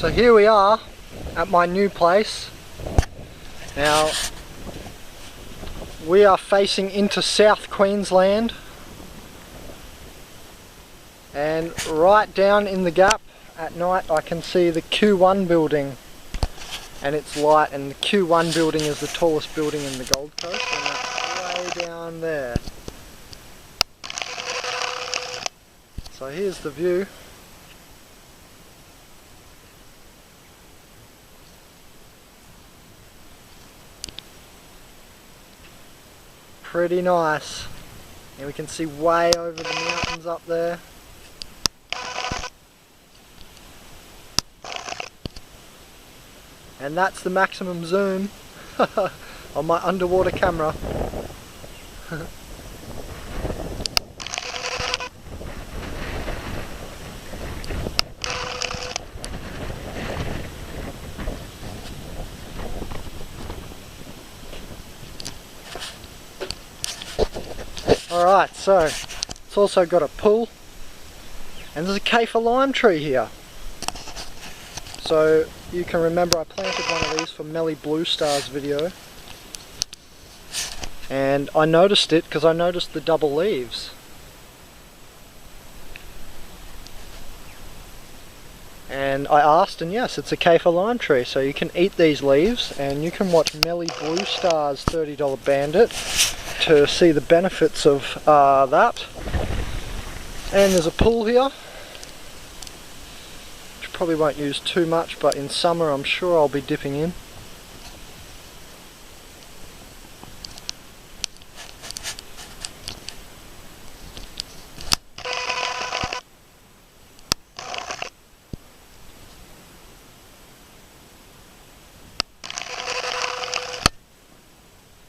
So here we are at my new place. Now we are facing into South Queensland, and right down in the gap at night I can see the Q1 building, and it's light, and the Q1 building is the tallest building in the Gold Coast, and that's way down there. So here's the view. Pretty nice, and we can see way over the mountains up there. And that's the maximum zoom on my underwater camera. Alright, so it's also got a pool, and there's a kaffir lime tree here. So you can remember I planted one of these for Melly Blue Star's video, and I noticed it because I noticed the double leaves. And I asked, and yes, it's a kaffir lime tree, so you can eat these leaves, and you can watch Melly Blue Star's $30 Bandit to see the benefits of that. And there's a pool here, which probably won't use too much, but in summer I'm sure I'll be dipping in.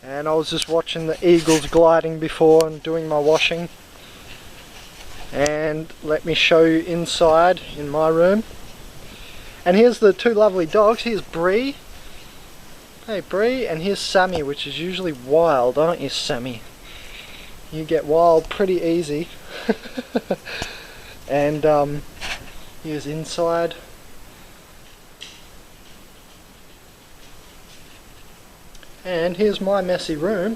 And I was just watching the eagles gliding before and doing my washing. And let me show you inside in my room. And here's the two lovely dogs. Here's Bree. Hey Bree, and here's Sammy, which is usually wild, aren't you, Sammy? You get wild pretty easy. And here's inside. And here's my messy room.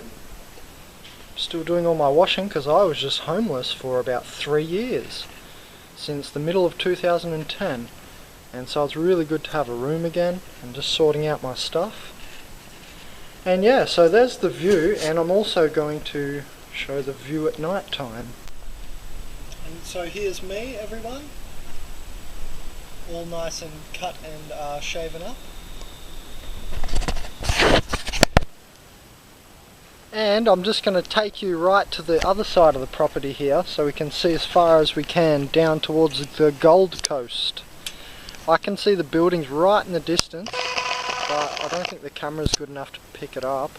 Still doing all my washing because I was just homeless for about 3 years, since the middle of 2010. And so it's really good to have a room again and just sorting out my stuff. And yeah, so there's the view, and I'm also going to show the view at night time. And so here's me, everyone. All nice and cut and shaven up. And I'm just going to take you right to the other side of the property here, so we can see as far as we can down towards the Gold Coast. I can see the buildings right in the distance, but I don't think the camera's good enough to pick it up.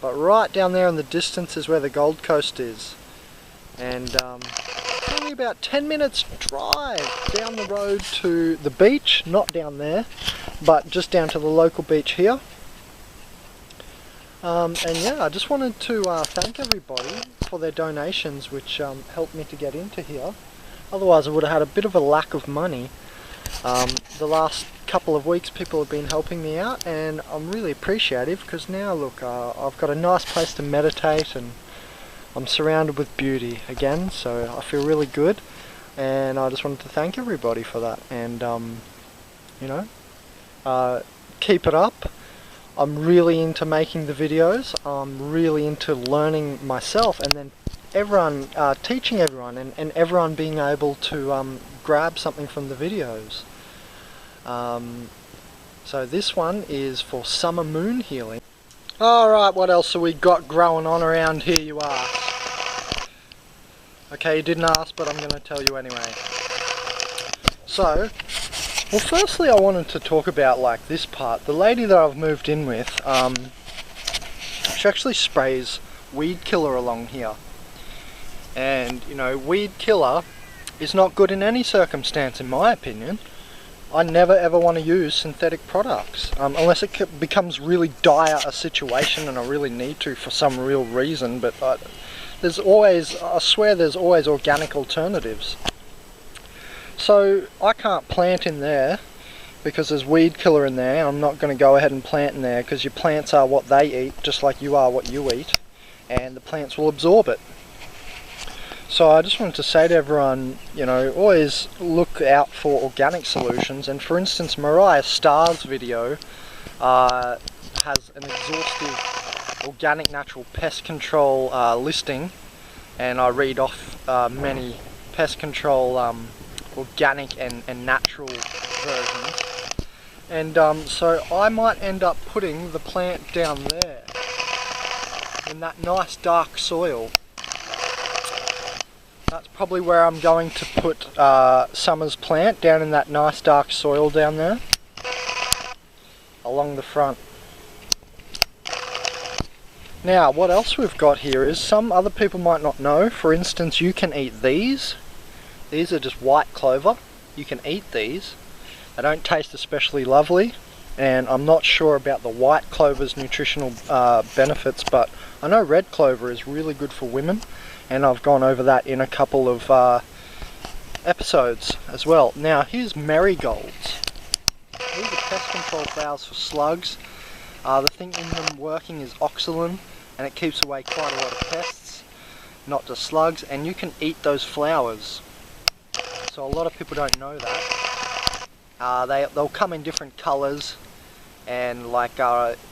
But right down there in the distance is where the Gold Coast is. And it's only about 10 minutes drive down the road to the beach, not down there, but just down to the local beach here. And yeah, I just wanted to thank everybody for their donations, which helped me to get into here. Otherwise I would have had a bit of a lack of money. The last couple of weeks people have been helping me out, and I'm really appreciative because now look, I've got a nice place to meditate, and I'm surrounded with beauty again, so I feel really good. And I just wanted to thank everybody for that, and you know, keep it up. I'm really into making the videos, I'm really into learning myself, and then everyone, teaching everyone, and everyone being able to grab something from the videos. So this one is for summer moon healing. Alright, what else have we got growing on around here, you ask? Okay, you didn't ask, but I'm going to tell you anyway. So, well, firstly I wanted to talk about like this part. The lady that I've moved in with, she actually sprays weed killer along here. And, you know, weed killer is not good in any circumstance in my opinion. I never ever want to use synthetic products, unless it becomes really dire a situation and I really need to for some real reason, but there's always, I swear there's always organic alternatives. So I can't plant in there because there's weed killer in there. I'm not going to go ahead and plant in there, because your plants are what they eat, just like you are what you eat, and the plants will absorb it. So I just wanted to say to everyone, you know, always look out for organic solutions. And for instance, Mariah Starr's video has an exhaustive organic natural pest control listing, and I read off many pest control organic and natural versions. And so I might end up putting the plant down there in that nice dark soil. That's probably where I'm going to put Summer's plant, down in that nice dark soil down there along the front. Now what else we've got here is, some other people might not know, for instance, you can eat these. These are just white clover. You can eat these. They don't taste especially lovely, and I'm not sure about the white clover's nutritional benefits, but I know red clover is really good for women, and I've gone over that in a couple of episodes as well. Now here's marigolds. These are pest control flowers for slugs. The thing in them working is oxalin, and it keeps away quite a lot of pests, not just slugs, and you can eat those flowers. So a lot of people don't know that. They'll come in different colours, and like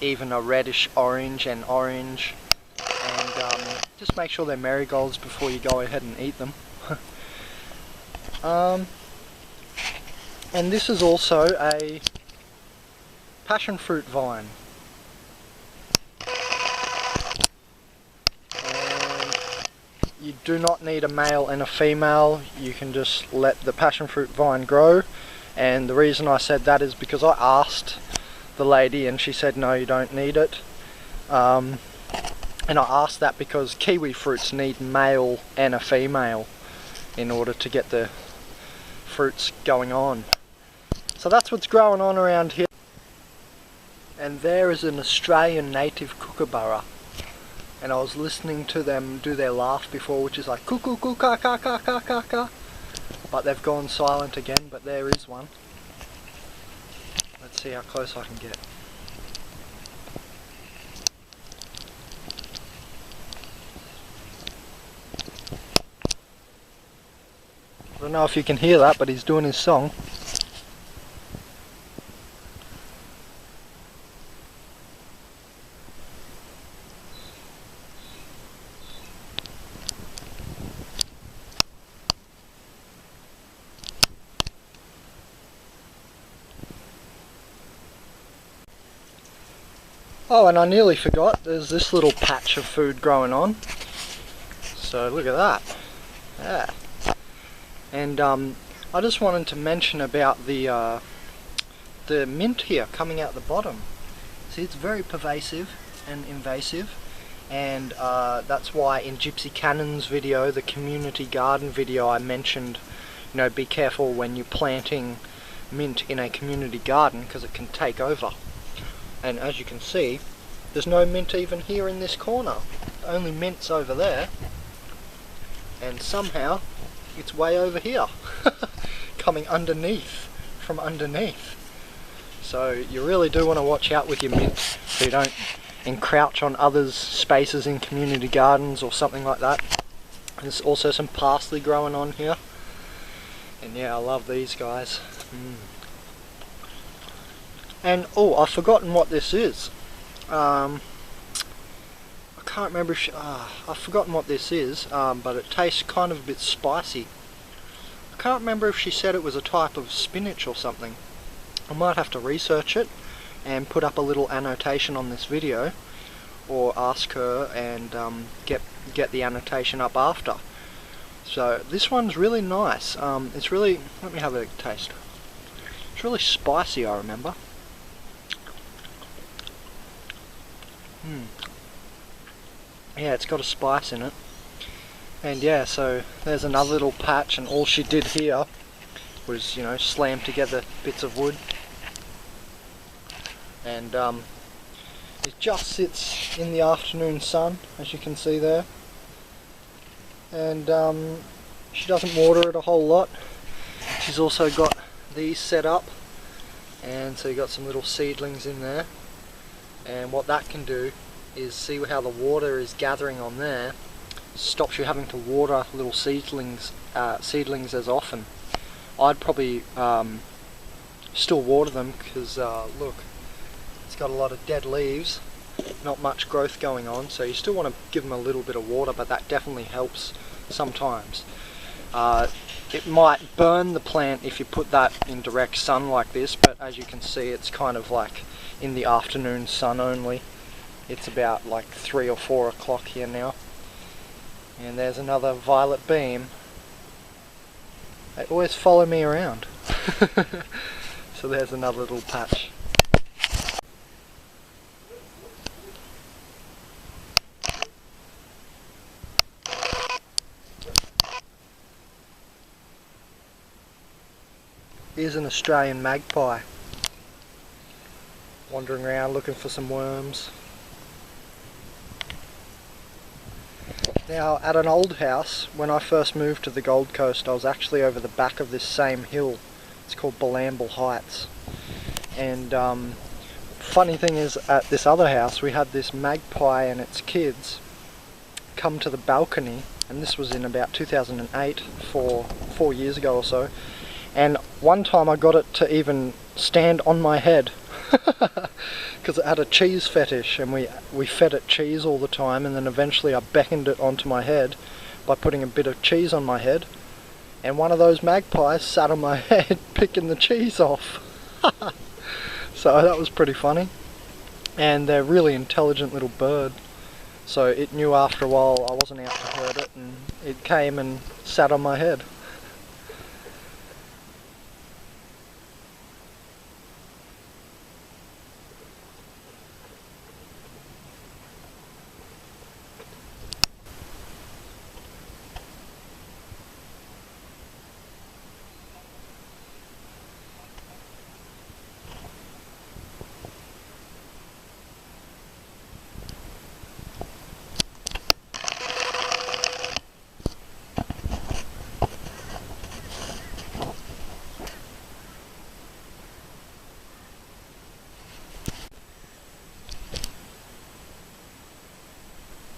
even a reddish orange and orange, and just make sure they're marigolds before you go ahead and eat them. And this is also a passion fruit vine. You do not need a male and a female. You can just let the passion fruit vine grow. And the reason I said that is because I asked the lady and she said no, you don't need it. And I asked that because kiwi fruits need male and a female in order to get the fruits going on. So that's what's growing on around here. And there is an Australian native kookaburra. And I was listening to them do their laugh before, which is like cuckoo coo ka ka ka ka ka ka. But they've gone silent again, but there is one. Let's see how close I can get. I don't know if you can hear that, but he's doing his song. Oh, and I nearly forgot, there's this little patch of food growing on. So look at that. Yeah. And I just wanted to mention about the mint here coming out the bottom. See, it's very pervasive and invasive, and that's why in Gypsy Cannon's video, the community garden video, I mentioned, you know, be careful when you're planting mint in a community garden, because it can take over. And as you can see, there's no mint even here in this corner. Only mint's over there. And somehow, it's way over here. Coming underneath, from underneath. So you really do want to watch out with your mint, so you don't encroach on others' spaces in community gardens or something like that. There's also some parsley growing on here. And yeah, I love these guys. And oh, I've forgotten what this is. I can't remember if I've forgotten what this is, but it tastes kind of a bit spicy. I can't remember if she said it was a type of spinach or something. I might have to research it and put up a little annotation on this video, or ask her and get the annotation up after. So this one's really nice. It's really, let me have a taste. It's really spicy, I remember. Yeah, it's got a spice in it. And yeah, so there's another little patch, and all she did here was, you know, slam together bits of wood. And it just sits in the afternoon sun, as you can see there. And she doesn't water it a whole lot. She's also got these set up, And so you got some little seedlings in there, and what that can do is see how the water is gathering on there, stops you having to water little seedlings as often. I'd probably still water them because look, it's got a lot of dead leaves, not much growth going on, so you still want to give them a little bit of water, but that definitely helps sometimes. It might burn the plant if you put that in direct sun like this, but as you can see, it's kind of like in the afternoon sun only. It's about like 3 or 4 o'clock here now. And there's another violet beam. They always follow me around. So there's another little patch. Here's an Australian magpie, wandering around looking for some worms. Now, at an old house, when I first moved to the Gold Coast, I was actually over the back of this same hill. It's called Balambal Heights. And funny thing is, at this other house, we had this magpie and its kids come to the balcony, and this was in about 2008, 4 years ago or so. And one time I got it to even stand on my head because it had a cheese fetish, and we fed it cheese all the time, and then eventually I beckoned it onto my head by putting a bit of cheese on my head, and one of those magpies sat on my head picking the cheese off. So that was pretty funny, and they're a really intelligent little bird, so it knew after a while I wasn't out to hurt it, and it came and sat on my head.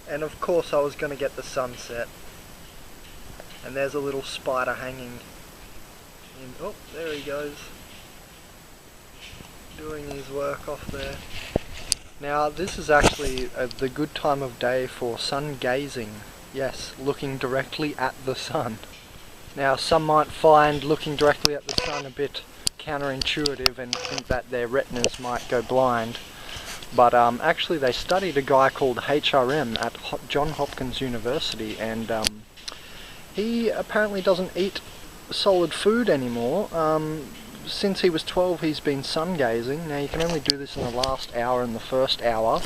And of course I was going to get the sunset. And there's a little spider hanging in, oh, there he goes, doing his work off there. Now this is actually the good time of day for sun gazing. Yes, looking directly at the sun. Now some might find looking directly at the sun a bit counterintuitive and think that their retinas might go blind. But actually they studied a guy called HRM at Johns Hopkins University, and he apparently doesn't eat solid food anymore. Since he was 12 he's been sun gazing. Now you can only do this in the last hour and the first hour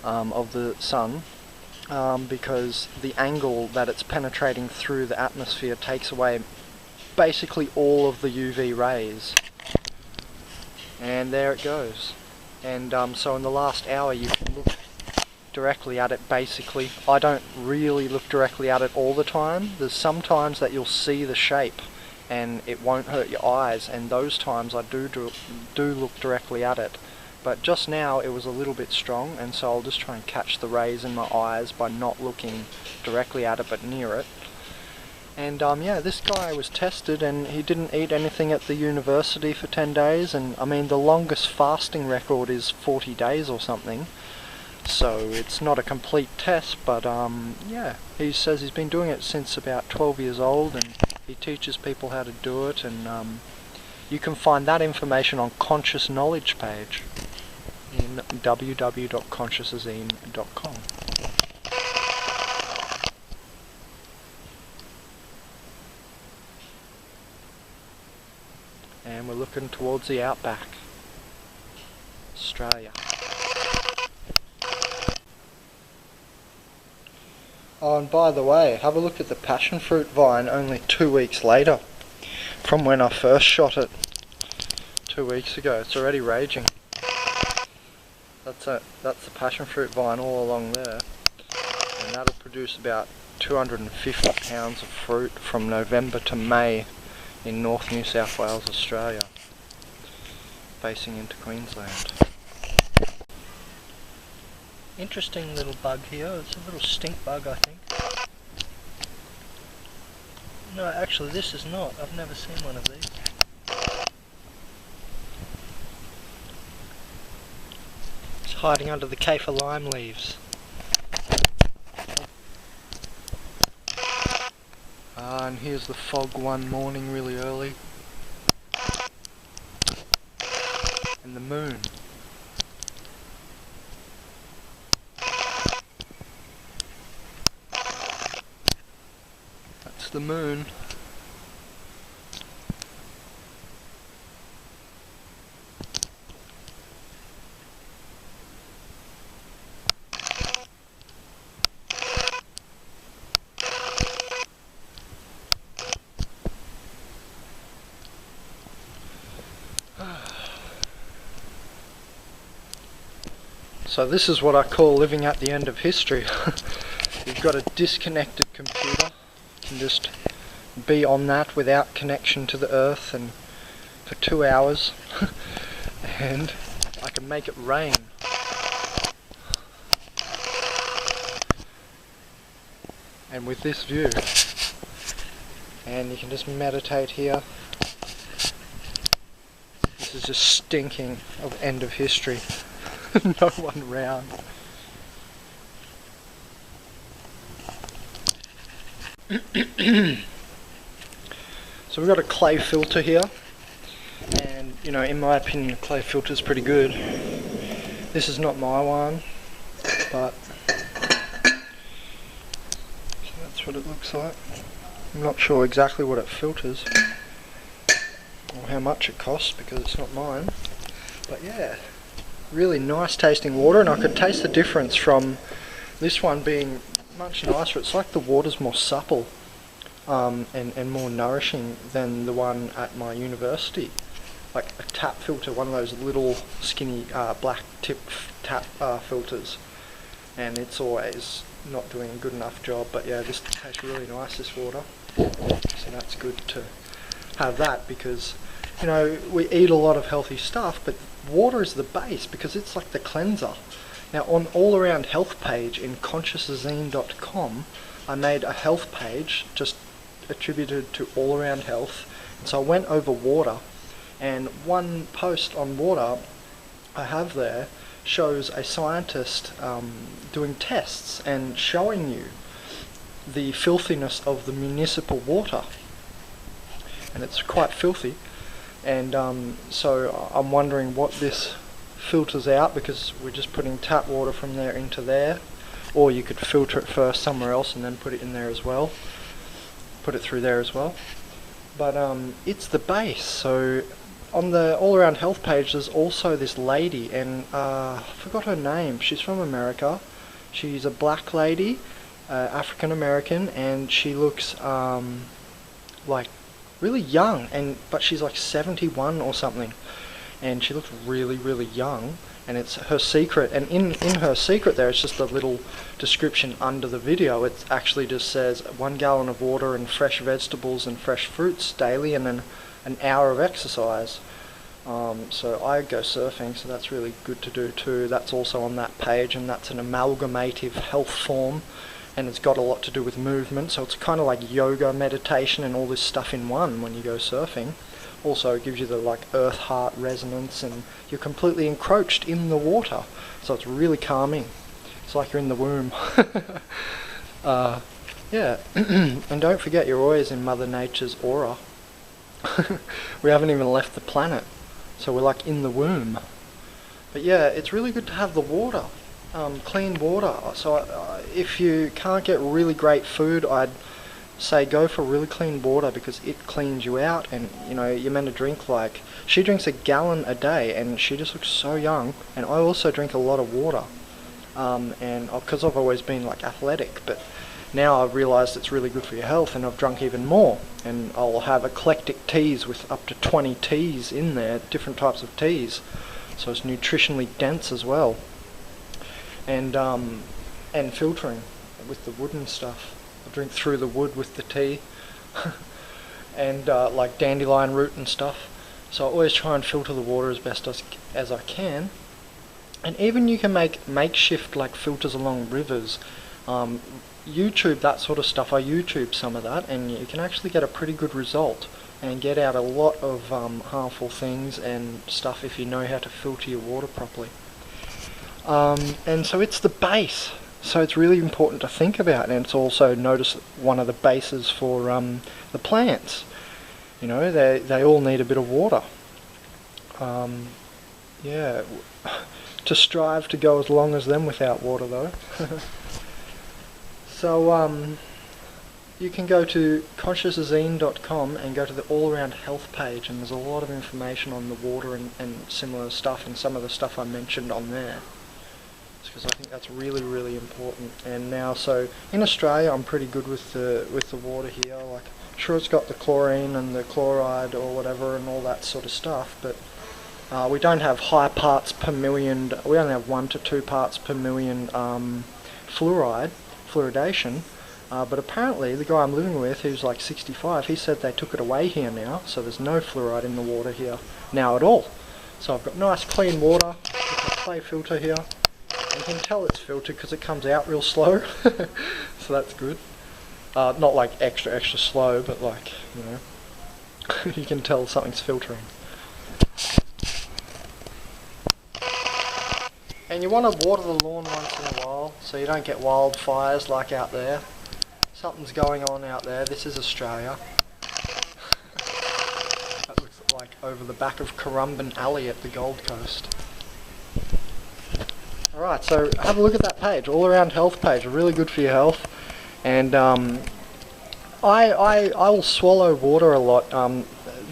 of the sun, because the angle that it's penetrating through the atmosphere takes away basically all of the UV rays. And there it goes. And so in the last hour you can look directly at it basically. I don't really look directly at it all the time. There's some times that you'll see the shape and it won't hurt your eyes, and those times I do look directly at it. But just now it was a little bit strong, and so I'll just try and catch the rays in my eyes by not looking directly at it but near it. And yeah, this guy was tested and he didn't eat anything at the university for 10 days, and I mean the longest fasting record is 40 days or something, so it's not a complete test, but yeah, he says he's been doing it since about 12 years old, and he teaches people how to do it, and you can find that information on Conscious Knowledge page in www.consciousazine.com. And we're looking towards the outback, Australia. Oh, and by the way, have a look at the passionfruit vine only 2 weeks later from when I first shot it 2 weeks ago. It's already raging. That's the passionfruit vine all along there, and that'll produce about 250 pounds of fruit from November to May in North New South Wales, Australia. facing into Queensland. Interesting little bug here. It's a little stink bug, I think. No, actually this is not. I've never seen one of these. It's hiding under the kaffir lime leaves. And here's the fog one morning really early. And the moon. That's the moon. So this is what I call living at the end of history. You've got a disconnected computer, you can just be on that without connection to the earth and for 2 hours and I can make it rain. And with this view, and you can just meditate here. This is just stinking of end of history. No one around. So we've got a clay filter here, and you know, in my opinion, the clay filter is pretty good. This is not my one, but so that's what it looks like. I'm not sure exactly what it filters or how much it costs because it's not mine, but yeah. Really nice tasting water, and I could taste the difference from this one being much nicer. It's like the water's more supple and more nourishing than the one at my university. Like a tap filter, one of those little skinny black tip tap filters, and it's always not doing a good enough job. But yeah, this tastes really nice, this water, so that's good to have that, because you know, we eat a lot of healthy stuff, but water is the base because it's like the cleanser. Now on All Around Health page in consciousazine.com, I made a health page just attributed to All Around Health, and so I went over water, and one post on water I have there shows a scientist doing tests and showing you the filthiness of the municipal water, and it's quite filthy. And so I'm wondering what this filters out, because we're just putting tap water from there into there, or you could filter it first somewhere else and then put it in there as well, put it through there as well. But it's the base. So on the All Around Health page there's also this lady, and I forgot her name, she's from America, she's a black lady, African American, and she looks like really young, but she's like 71 or something, and she looks really young, and it's her secret. And in her secret there, it's just a little description under the video. It actually just says 1 gallon of water and fresh vegetables and fresh fruits daily, and then an hour of exercise. So I go surfing, so that's really good to do too. That's also on that page, and that's an amalgamative health form, and it's got a lot to do with movement, so it's kind of like yoga, meditation, and all this stuff in one when you go surfing. Also, it gives you the like earth heart resonance, and you're completely encroached in the water, so it's really calming. It's like you're in the womb. Yeah, and don't forget, you're always in Mother Nature's aura. We haven't even left the planet, so we're like in the womb. But yeah, it's really good to have the water. Clean water. So if you can't get really great food, I'd say go for really clean water, because it cleans you out. And you know, you're meant to drink, like, she drinks 1 gallon a day, and she just looks so young. And I also drink a lot of water, and because I've always been like athletic, but now I've realised it's really good for your health, and I've drunk even more. And I'll have eclectic teas with up to 20 teas in there, different types of teas, so it's nutritionally dense as well. And filtering with the wood and stuff. I drink through the wood with the tea, and like dandelion root and stuff. So I always try and filter the water as best as I can. And even you can make makeshift like filters along rivers. YouTube, that sort of stuff, I YouTube some of that, and you can actually get a pretty good result and get out a lot of harmful things and stuff if you know how to filter your water properly. And so it's the base, so it's really important to think about, and it's also, notice, one of the bases for the plants. You know, they all need a bit of water. Yeah, to strive to go as long as them without water though. So you can go to consciousazine.com and go to the all around health page, and there's a lot of information on the water and similar stuff, and some of the stuff I mentioned on there, because I think that's really, really important. And now, so in Australia I'm pretty good with the water here. Like, sure, it's got the chlorine and the chloride or whatever and all that sort of stuff, but we don't have high parts per million, we only have 1 to 2 parts per million fluoridation, but apparently the guy I'm living with, who's like 65, he said they took it away here now, so there's no fluoride in the water here now at all. So I've got nice clean water with my clay filter here. You can tell it's filtered because it comes out real slow, so that's good. Not like extra slow, but like, you know, you can tell something's filtering. And you want to water the lawn once in a while so you don't get wildfires like out there. Something's going on out there. This is Australia. That looks like over the back of Currumbin Alley at the Gold Coast. Alright, so have a look at that page, all around health page, really good for your health. And I will swallow water a lot.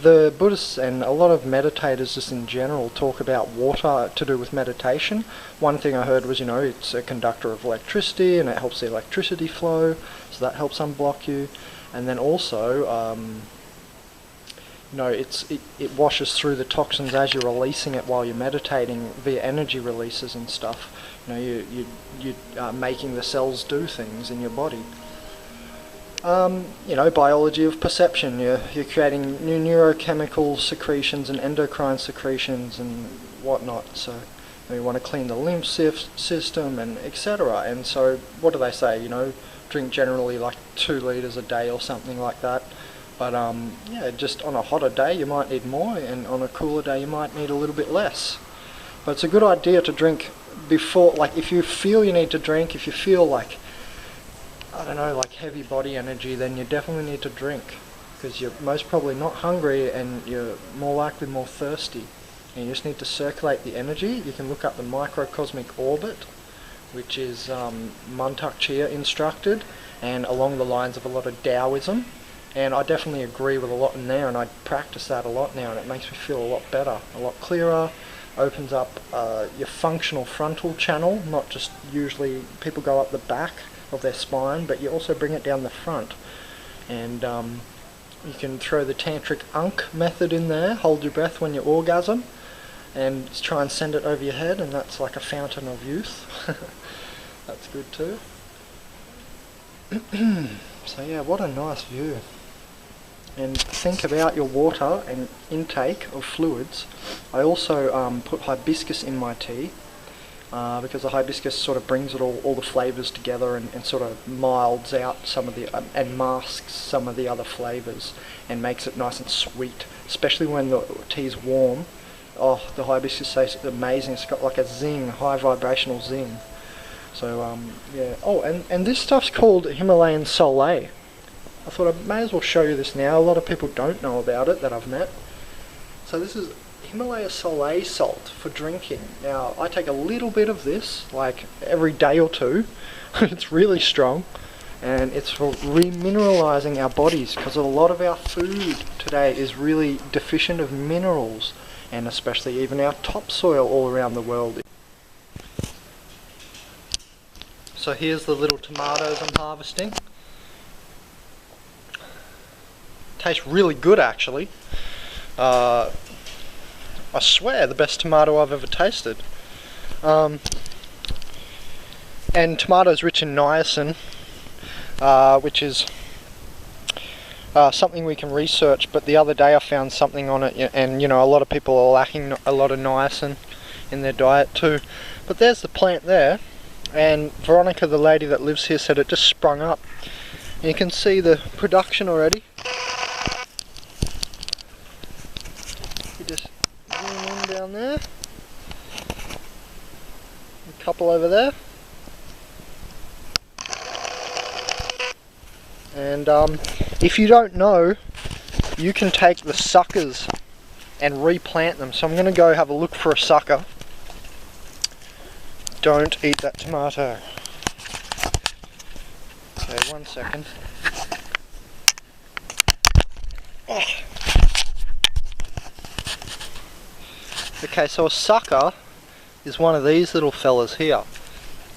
The Buddhists and a lot of meditators just in general talk about water to do with meditation. One thing I heard was, you know, it's a conductor of electricity and it helps the electricity flow, so that helps unblock you. And then also, you know, it washes through the toxins as you're releasing it while you're meditating via energy releases and stuff. You know, you are making the cells do things in your body. You know, biology of perception. You're creating new neurochemical secretions and endocrine secretions and whatnot. So you want to clean the lymph system and etc. And so what do they say? You know, drink generally like 2 litres a day or something like that. But yeah, just on a hotter day you might need more, and on a cooler day you might need a little bit less. But it's a good idea to drink before, like if you feel you need to drink, if you feel like, I don't know, like heavy body energy, then you definitely need to drink, because you're most probably not hungry and you're more likely more thirsty, and you just need to circulate the energy. You can look up the microcosmic orbit, which is Mantak Chia instructed, and along the lines of a lot of Taoism, and I definitely agree with a lot in there, and I practice that a lot now, and it makes me feel a lot better, a lot clearer. Opens up your functional frontal channel. Not just, usually people go up the back of their spine, but you also bring it down the front. And you can throw the tantric Ankh method in there, hold your breath when you orgasm, and try and send it over your head, and that's like a fountain of youth. That's good too. So yeah, what a nice view. And think about your water and intake of fluids. I also put hibiscus in my tea, because the hibiscus sort of brings it all the flavours together and sort of milds out some of the, and masks some of the other flavours, and makes it nice and sweet, especially when the tea's warm. Oh, the hibiscus tastes amazing. It's got like a zing, high vibrational zing. So yeah. Oh, and this stuff's called Himalayan Soleil. I thought I may as well show you this now. A lot of people don't know about it that I've met. So this is Himalayan Soleil salt for drinking. Now, I take a little bit of this, like every day or two. It's really strong, and it's for remineralizing our bodies, because a lot of our food today is really deficient of minerals, and especially even our topsoil all around the world. So here's the little tomatoes I'm harvesting. Tastes really good, actually. I swear, the best tomato I've ever tasted. And tomatoes rich in niacin, which is something we can research, but the other day I found something on it, and you know, a lot of people are lacking a lot of niacin in their diet too. But there's the plant there, and Veronica, the lady that lives here, said it just sprung up. And you can see the production already. You just zoom in down there, a couple over there. And if you don't know, you can take the suckers and replant them. So I'm going to go have a look for a sucker. Don't eat that tomato. Okay, 1 second. Oh. Okay, so a sucker is one of these little fellas here.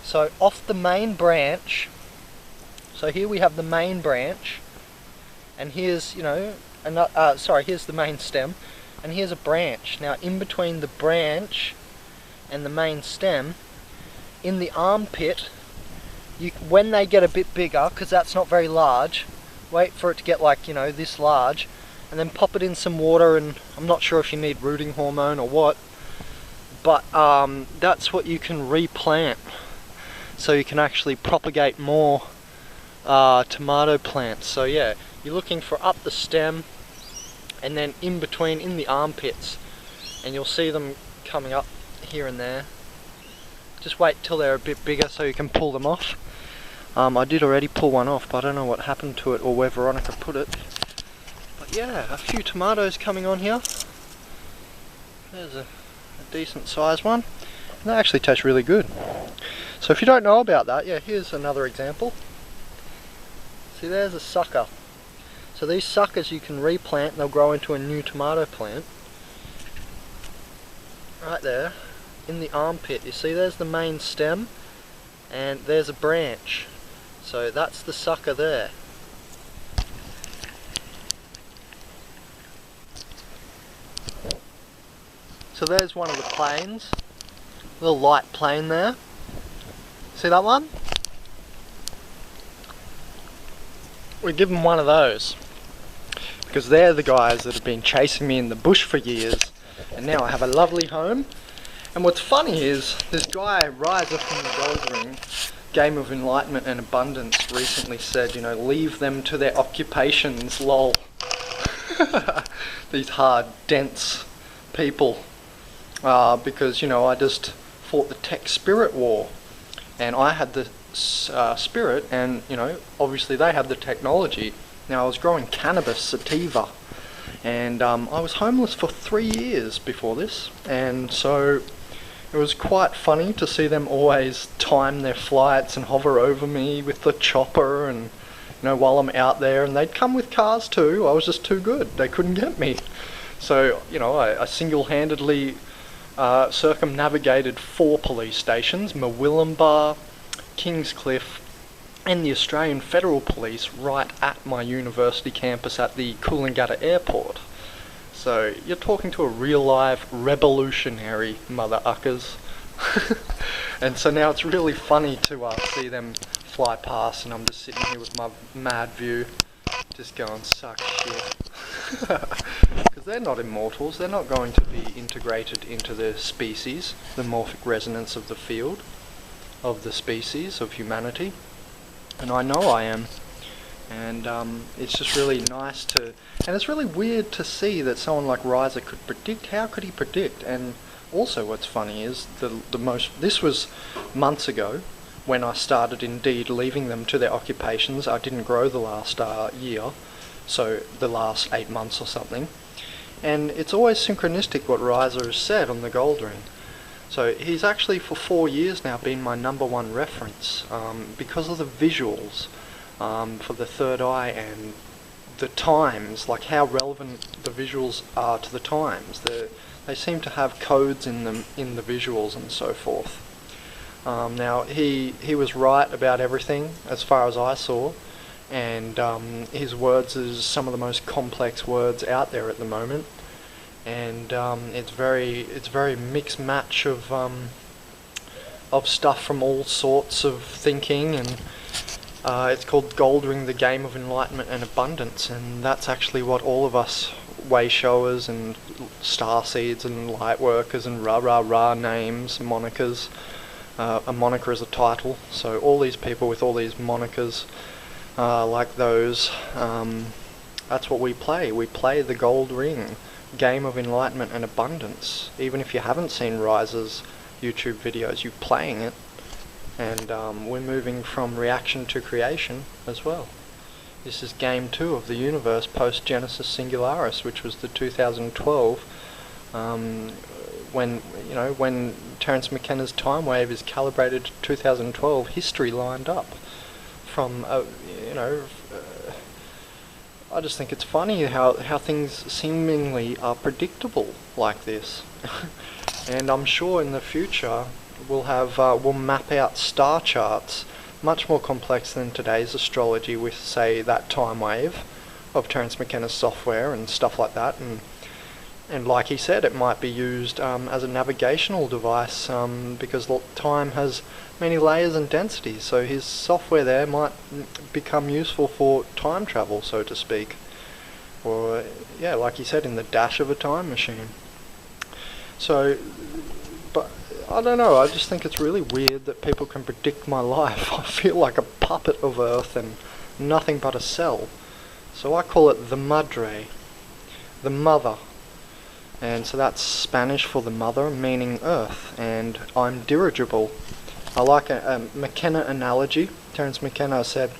So off the main branch, so here we have the main branch, and here's, you know, here's the main stem, and here's a branch. Now in between the branch and the main stem, in the armpit, when they get a bit bigger, because that's not very large, wait for it to get like, you know, this large, and then pop it in some water, and I'm not sure if you need rooting hormone or what, but that's what you can replant, so you can actually propagate more tomato plants. So yeah, you're looking for up the stem and then in between, in the armpits, and you'll see them coming up here and there. Just wait till they're a bit bigger so you can pull them off. I did already pull one off, but I don't know what happened to it or where Veronica put it. But yeah, a few tomatoes coming on here. There's a decent sized one, and they actually taste really good. So if you don't know about that, yeah, here's another example. See, there's a sucker. So these suckers you can replant and they'll grow into a new tomato plant. Right there, in the armpit, you see there's the main stem and there's a branch. So that's the sucker there. So there's one of the planes, little light plane there. See that one? We give them one of those because they're the guys that have been chasing me in the bush for years, and now I have a lovely home. And what's funny is this guy Riser from the Gold Ring, Game of Enlightenment and Abundance, recently said, you know, leave them to their occupations, lol. These hard, dense people, because, you know, I just fought the tech spirit war, and I had the spirit, and, you know, obviously they have the technology. Now I was growing cannabis sativa, and I was homeless for 3 years before this, and so it was quite funny to see them always time their flights and hover over me with the chopper, and, you know, while I'm out there, and they'd come with cars too. I was just too good, they couldn't get me. So, you know, I single-handedly circumnavigated 4 police stations, Murwillumbah, Kingscliff, and the Australian Federal Police right at my university campus at the Coolangatta Airport. So you're talking to a real live revolutionary, mother uckers. And so now it's really funny to see them fly past, and I'm just sitting here with my mad view, just going, suck shit. Because they're not immortals, they're not going to be integrated into the species, the morphic resonance of the field, of the species, of humanity. And I know I am. And it's just really nice to, and it's really weird to see that someone like Riser could predict. How could he predict? And also what's funny is this was months ago when I started indeed leaving them to their occupations. I didn't grow the last year, so the last 8 months or something. And it's always synchronistic what Riser has said on the Gold Ring. So he's actually for 4 years now been my #1 reference because of the visuals for the third eye and the times, like how relevant the visuals are to the times. They seem to have codes in them, in the visuals and so forth. Now he was right about everything as far as I saw, and his words is some of the most complex words out there at the moment. And it's very mixed match of stuff from all sorts of thinking, and It's called Goldring, the Game of Enlightenment and Abundance, and that's actually what all of us way showers and star seeds and light workers and rah names, monikers. A moniker is a title, so all these people with all these monikers like those, that's what we play. We play the Gold Ring, Game of Enlightenment and Abundance. Even if you haven't seen Rise's YouTube videos, you're playing it, and we're moving from reaction to creation as well. This is game 2 of the universe post Genesis Singularis, which was the 2012, when Terence McKenna's time wave is calibrated to 2012, history lined up from, I just think it's funny how things seemingly are predictable like this. And I'm sure in the future we'll map out star charts much more complex than today's astrology with, say, that time wave of Terence McKenna's software and stuff like that, and like he said, it might be used as a navigational device, because time has many layers and densities, so his software there might become useful for time travel, so to speak, or yeah, like he said, in the dash of a time machine. So, but I don't know, I just think it's really weird that people can predict my life. I feel like a puppet of Earth and nothing but a cell. So I call it the Madre, the mother. And so that's Spanish for the mother, meaning Earth, and I'm dirigible. I like a McKenna analogy. Terence McKenna said,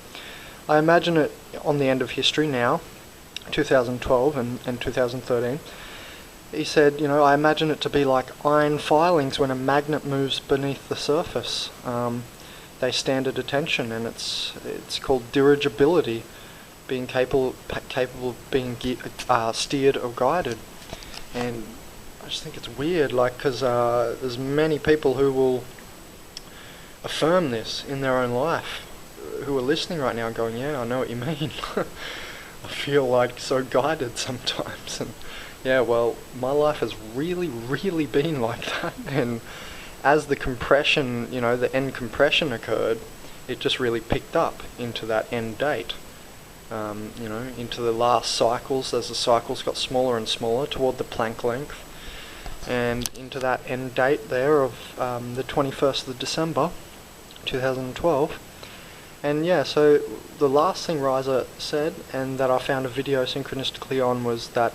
I imagine it on the end of history now, 2012 and 2013. He said, I imagine it to be like iron filings when a magnet moves beneath the surface. They stand at attention, and it's called dirigibility, being capable of being steered or guided. And I just think it's weird, because there's many people who will affirm this in their own life, who are listening right now going, yeah, I know what you mean. I feel like so guided sometimes. And yeah, well, my life has really been like that, and as the compression, the end compression occurred, it just really picked up into that end date. Into the last cycles, as the cycles got smaller and smaller toward the Planck length, and into that end date there of the 21st of December 2012. And yeah, so the last thing Riser said, and that I found a video synchronistically on, was that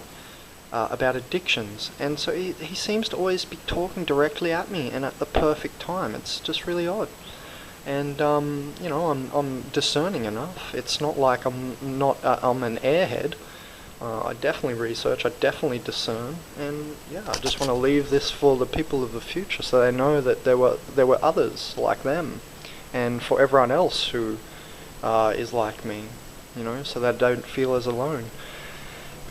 about addictions, and so he seems to always be talking directly at me and at the perfect time. It's just really odd. And I'm discerning enough. It's not like I'm an airhead. I definitely research, I definitely discern, and yeah, I just want to leave this for the people of the future, so they know that there were others like them, and for everyone else who is like me, so they don't feel as alone.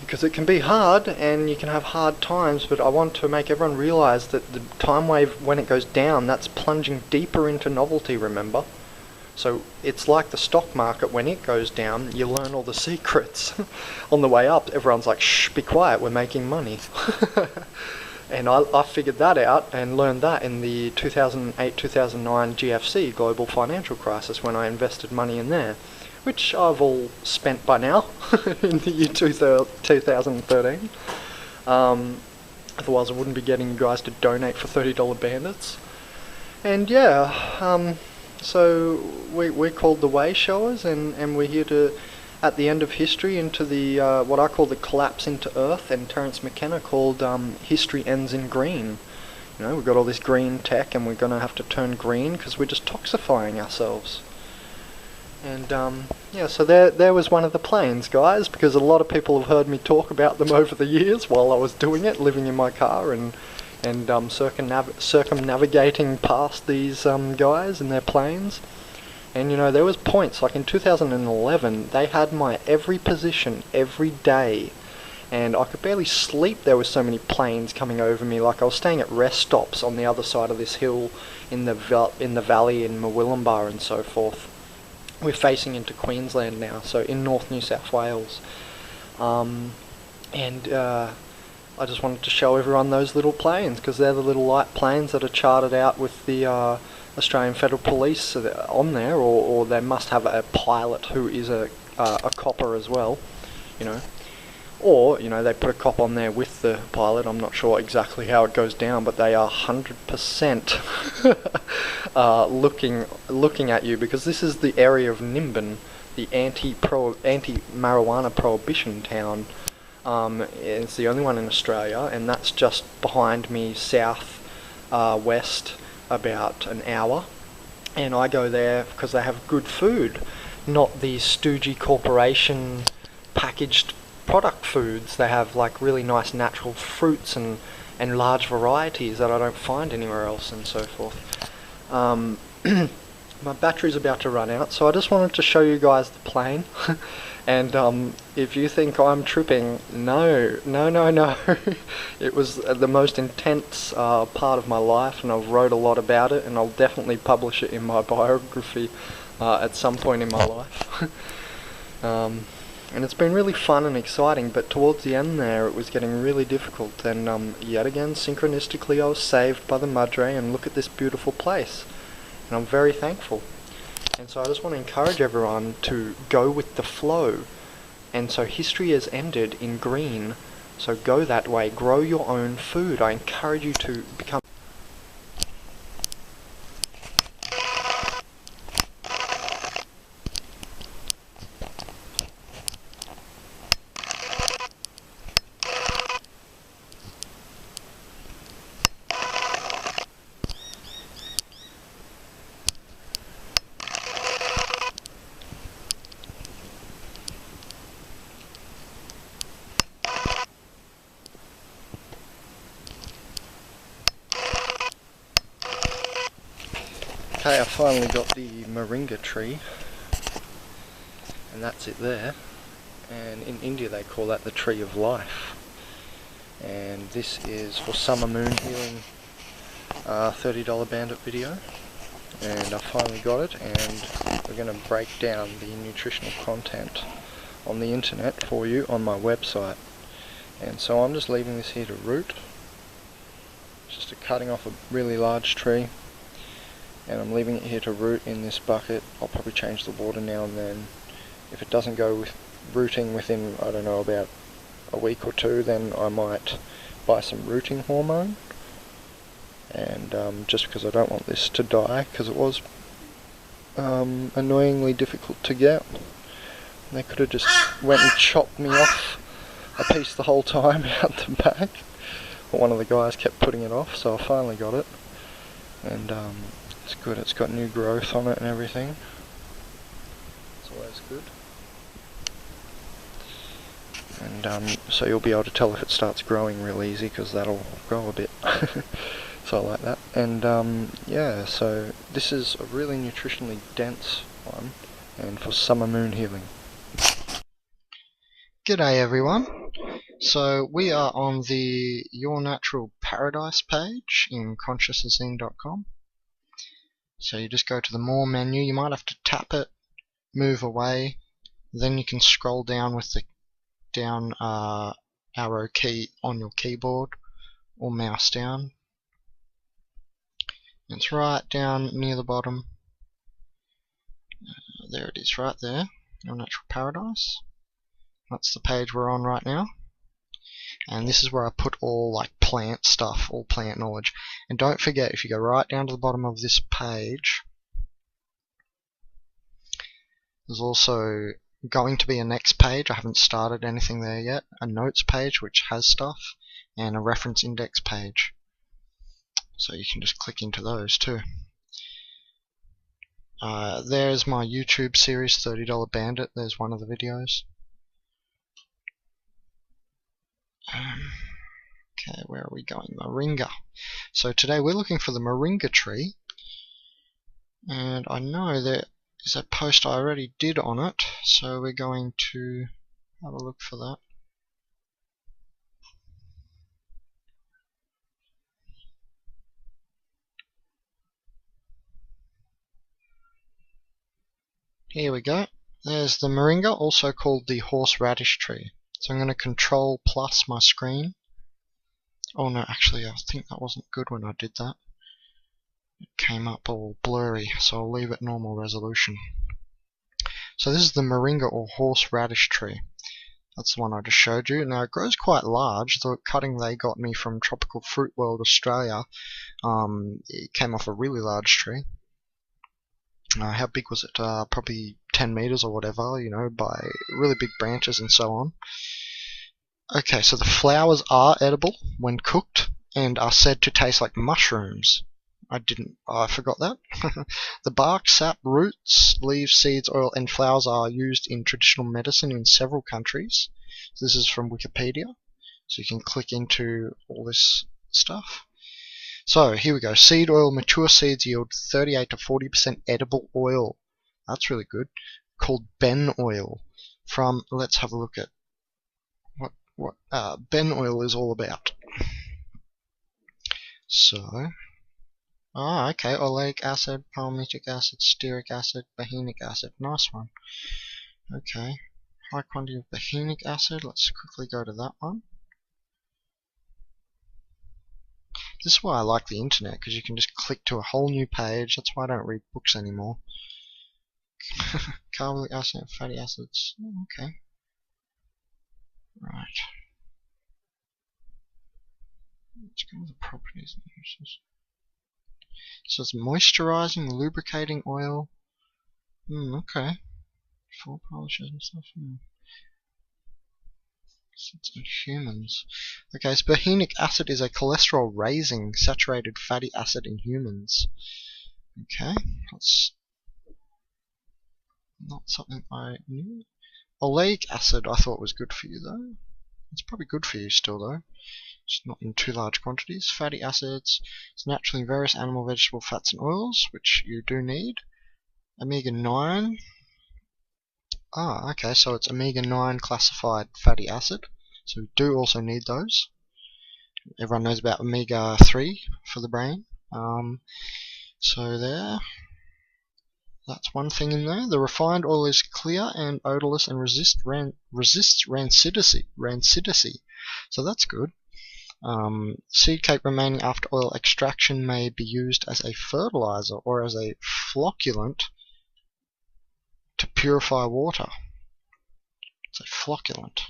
Because it can be hard, and you can have hard times, but I want to make everyone realize that the time wave, when it goes down, that's plunging deeper into novelty, remember? So it's like the stock market. When it goes down, you learn all the secrets. On the way up, everyone's like, shh, be quiet, we're making money. And I figured that out and learned that in the 2008-2009 GFC, Global Financial Crisis, when I invested money in there, which I've all spent by now in the year 2013. Otherwise I wouldn't be getting you guys to donate for $30 bandits. And yeah, so we're called the Way Showers, and we're here to, at the end of history, into the what I call the collapse into Earth, and Terence McKenna called history ends in green. We've got all this green tech, and we're going to have to turn green because we're just toxifying ourselves. And yeah, so there was one of the planes, guys, because a lot of people have heard me talk about them over the years while I was doing it, living in my car and circumnavigating past these guys in their planes. And there was points, like in 2011, they had my every position every day, and I could barely sleep. There were so many planes coming over me. Like I was staying at rest stops on the other side of this hill in the valley in Murwillumbah and so forth. We're facing into Queensland now, so in North New South Wales. I just wanted to show everyone those little planes, because they're the little light planes that are charted out with the Australian Federal Police on there, or they must have a pilot who is a copper as well, you know. Or, you know, they put a cop on there with the pilot. I'm not sure exactly how it goes down, but they are 100% looking at you, because this is the area of Nimbin, the anti-marijuana prohibition town. It's the only one in Australia, and that's just behind me, south west, about an hour. And I go there because they have good food, not these stoogey corporation packaged product foods. They have like really nice natural fruits and large varieties that I don't find anywhere else, and so forth. My battery's about to run out, so I just wanted to show you guys the plane. And if you think I'm tripping, no. It was the most intense part of my life, and I've wrote a lot about it, and I'll definitely publish it in my biography at some point in my life. And it's been really fun and exciting, but towards the end there it was getting really difficult, and yet again, synchronistically, I was saved by the Madre, and look at this beautiful place, and I'm very thankful. And so I just want to encourage everyone to go with the flow. And so history has ended in green, so go that way, grow your own food. I encourage you to become Okay, I finally got the Moringa tree, and that's it there. And in India they call that the tree of life. And this is for summer moon healing, $30 Bandit video. And I finally got it, and we're going to break down the nutritional content on the internet for you on my website. And so I'm just leaving this here to root. Just cutting off a really large tree. And I'm leaving it here to root in this bucket. I'll probably change the water now and then. If it doesn't go with rooting within, I don't know, about a week or two, then I might buy some rooting hormone. And just because I don't want this to die, because it was annoyingly difficult to get. And they could have just went and chopped me off a piece the whole time out the back. But one of the guys kept putting it off, so I finally got it. And it's good, it's got new growth on it and everything. It's always good. And so you'll be able to tell if it starts growing real easy, because that'll grow a bit. So I like that. And yeah, so this is a really nutritionally dense one, and for summer moon healing. G'day everyone. So we are on the Your Natural Paradise page in consciousazine.com. So you just go to the More menu. You might have to tap it, move away, then you can scroll down with the down arrow key on your keyboard, or mouse down. It's right down near the bottom. There it is, right there. Your Natural Paradise. That's the page we're on right now. And this is where I put all like plant stuff, all plant knowledge. And don't forget, if you go right down to the bottom of this page, there's also going to be a next page. I haven't started anything there yet. A notes page which has stuff, and a reference index page. So you can just click into those too. There's my YouTube series, $30 Bandit. There's one of the videos. Okay, where are we going? Moringa. So today we're looking for the Moringa tree, and I know there is a post I already did on it, so we're going to have a look for that. Here we go. There's the Moringa, also called the horseradish tree. So I'm going to Control plus my screen. Oh no, actually I think that wasn't good when I did that. It came up all blurry, so I'll leave it normal resolution. So this is the Moringa or horseradish tree. That's the one I just showed you. Now it grows quite large. The cutting they got me from Tropical Fruit World Australia, it came off a really large tree. How big was it? Probably 10 meters or whatever, you know, by really big branches and so on. Okay, so the flowers are edible when cooked and are said to taste like mushrooms. I forgot that. The bark, sap, roots, leaves, seeds, oil, and flowers are used in traditional medicine in several countries. So this is from Wikipedia, so you can click into all this stuff. So here we go. Seed oil. Mature seeds yield 38 to 40% edible oil. That's really good. Called Ben oil. From, let's have a look at what Ben oil is all about. So, okay, oleic acid, palmitic acid, stearic acid, behenic acid. Nice one. Okay, high quantity of behenic acid. Let's quickly go to that one. This is why I like the internet, because you can just click to a whole new page. That's why I don't read books anymore. Carbolic acid and fatty acids. Okay. Right. Let's go with the properties and uses. So it's moisturizing, lubricating oil. Okay. Full polishes and stuff. It's in humans. Okay, so behenic acid is a cholesterol-raising saturated fatty acid in humans. Okay, that's not something I knew. Oleic acid I thought was good for you though. It's probably good for you still though. It's not in too large quantities. Fatty acids, it's naturally various animal, vegetable fats and oils, which you do need. Omega-9. Okay, so it's omega-9 classified fatty acid. So we do also need those. Everyone knows about omega-3 for the brain. So there. That's one thing in there. The refined oil is clear and odorless and resists rancidity. So that's good. Seed cake remaining after oil extraction may be used as a fertilizer or as a flocculant to purify water. It's a flocculant.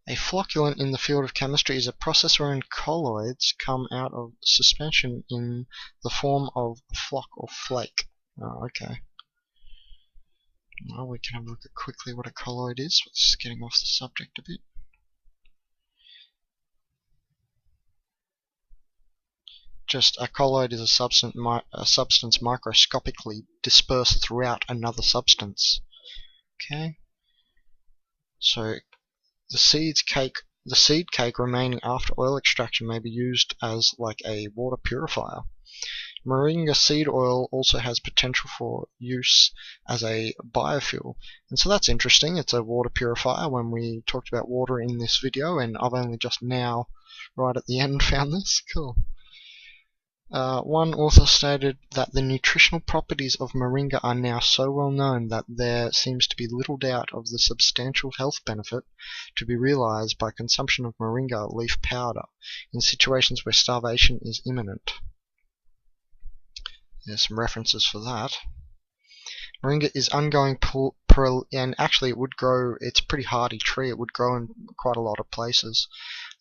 A flocculant in the field of chemistry is a process wherein colloids come out of suspension in the form of a flock or flake. Okay. Well, we can have a look at quickly what a colloid is. Just getting off the subject a bit. Just a colloid is a substance microscopically dispersed throughout another substance. Okay. So the seed cake remaining after oil extraction may be used as like a water purifier. Moringa seed oil also has potential for use as a biofuel, and so that's interesting. It's a water purifier when we talked about water in this video, and I've only just now, right at the end, found this. Cool. One author stated that the nutritional properties of moringa are now so well known that there seems to be little doubt of the substantial health benefit to be realized by consumption of moringa leaf powder in situations where starvation is imminent. There's some references for that. Moringa is ongoing and actually it would grow, it's a pretty hardy tree, it would grow in quite a lot of places.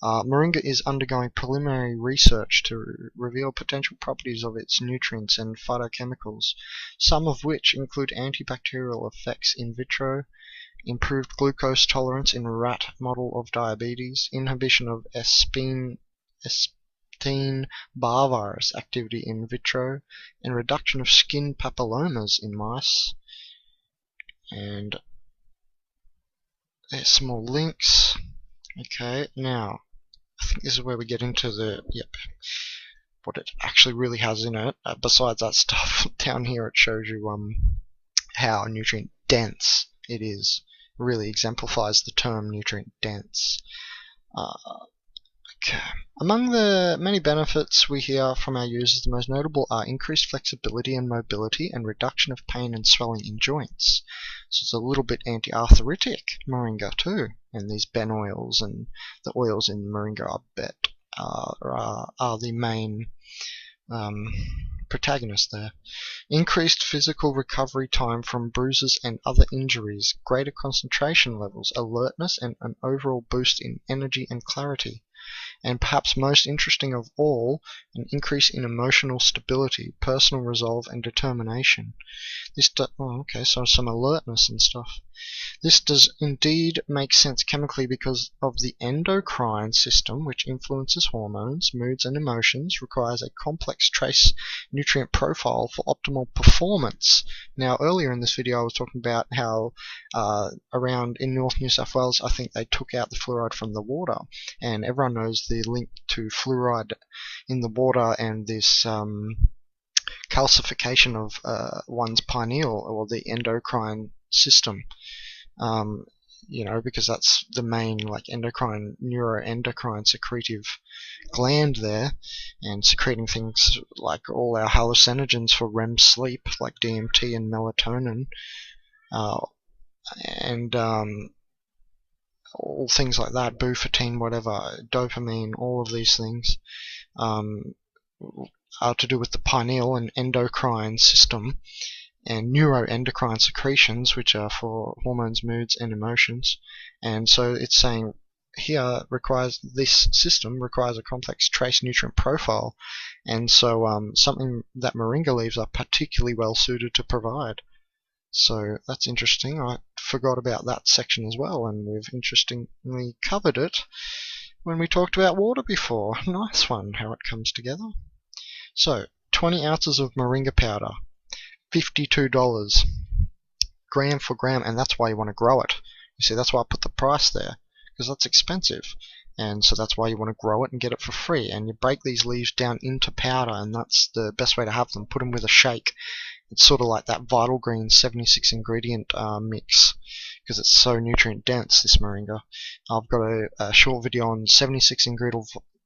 Moringa is undergoing preliminary research to reveal potential properties of its nutrients and phytochemicals, some of which include antibacterial effects in vitro, improved glucose tolerance in rat model of diabetes, inhibition of Epstein-Barr virus activity in vitro, and reduction of skin papillomas in mice. And there's some more links. Okay, now I think this is where we get into the what it actually really has in it. Besides that stuff down here, it shows you how nutrient dense it is. It really exemplifies the term nutrient dense. Okay. Among the many benefits we hear from our users, the most notable are increased flexibility and mobility and reduction of pain and swelling in joints. So it's a little bit anti-arthritic, moringa too. And these Ben oils and the oils in moringa, I bet, are the main protagonist there. Increased physical recovery time from bruises and other injuries, greater concentration levels, alertness, and an overall boost in energy and clarity. And perhaps most interesting of all, an increase in emotional stability, personal resolve, and determination. So some alertness and stuff. This does indeed make sense chemically because of the endocrine system, which influences hormones, moods, and emotions, requires a complex trace nutrient profile for optimal performance. Now, earlier in this video I was talking about how around in North New South Wales, I think they took out the fluoride from the water, and everyone knows the link to fluoride in the water and this calcification of one's pineal, or the endocrine system. Because that's the main neuroendocrine secretive gland there, and secreting things like all our hallucinogens for REM sleep, like DMT and melatonin, and all things like that, bufotenin, whatever, dopamine, all of these things are to do with the pineal and endocrine system, and neuroendocrine secretions, which are for hormones, moods, and emotions. And so it's saying here this system requires a complex trace nutrient profile, and so something that moringa leaves are particularly well suited to provide. So that's interesting. I forgot about that section as well, and we've interestingly covered it when we talked about water before. Nice one, how it comes together. So 20 ounces of moringa powder, $52 gram for gram, and that's why you want to grow it. You see, that's why I put the price there, because that's expensive, and so that's why you want to grow it and get it for free. And you break these leaves down into powder, and that's the best way to have them. Put them with a shake. It's sort of like that Vital Green 76 ingredient mix, because it's so nutrient dense, this moringa. I've got a short video on 76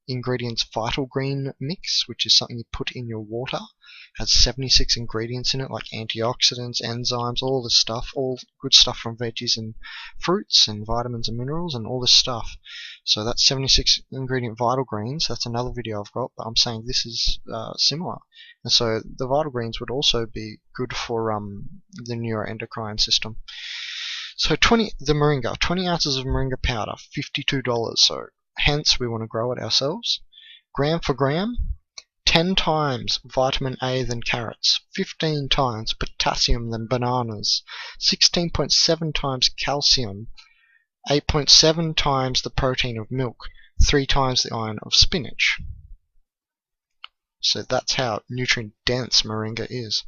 ingredients Vital Green mix, which is something you put in your water. Has 76 ingredients in it, like antioxidants, enzymes, all this stuff, all good stuff from veggies and fruits, and vitamins and minerals, and all this stuff. So that's 76 ingredient Vital Greens. That's another video I've got, but I'm saying this is similar. And so the Vital Greens would also be good for the neuroendocrine system. So the moringa, 20 ounces of moringa powder, $52. So hence we want to grow it ourselves. Gram for gram, 10 times vitamin A than carrots, 15 times potassium than bananas, 16.7 times calcium, 8.7 times the protein of milk, 3 times the iron of spinach. So that's how nutrient dense moringa is.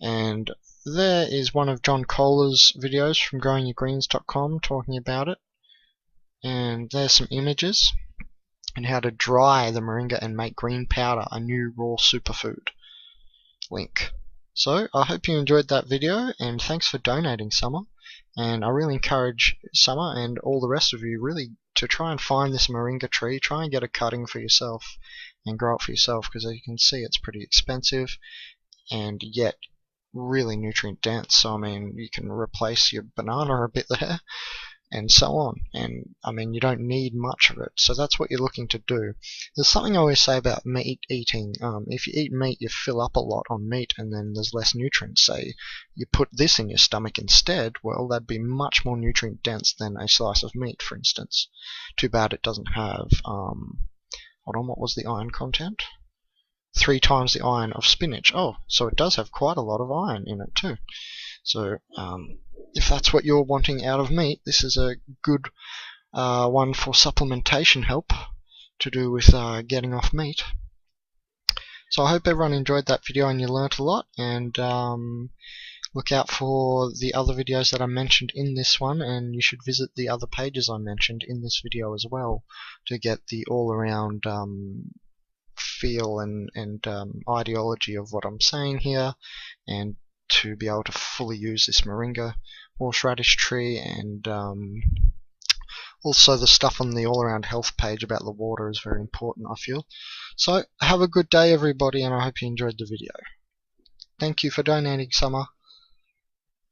And there is one of John Kohler's videos from growingyourgreens.com talking about it. And there's some images and how to dry the moringa and make green powder, a new raw superfood. Link. So I hope you enjoyed that video, and thanks for donating, Summer. And I really encourage Summer and all the rest of you really to try and find this moringa tree, try and get a cutting for yourself and grow it for yourself, because as you can see it's pretty expensive and yet really nutrient dense. So I mean, you can replace your banana a bit there, and so on. And I mean, you don't need much of it, so that's what you're looking to do. There's something I always say about meat eating. If you eat meat, you fill up a lot on meat, and then there's less nutrients. Say you put this in your stomach instead, well, that'd be much more nutrient dense than a slice of meat, for instance. Too bad it doesn't have hold on, what was the iron content? 3 times the iron of spinach. Oh, so it does have quite a lot of iron in it too. So if that's what you're wanting out of meat, this is a good one for supplementation help to do with getting off meat. So I hope everyone enjoyed that video and you learnt a lot, and look out for the other videos that I mentioned in this one, and you should visit the other pages I mentioned in this video as well to get the all-around feel and ideology of what I'm saying here, and to be able to fully use this moringa horseradish tree. And also the stuff on the all-around health page about the water is very important, I feel. So have a good day everybody, and I hope you enjoyed the video. Thank you for donating, Summer.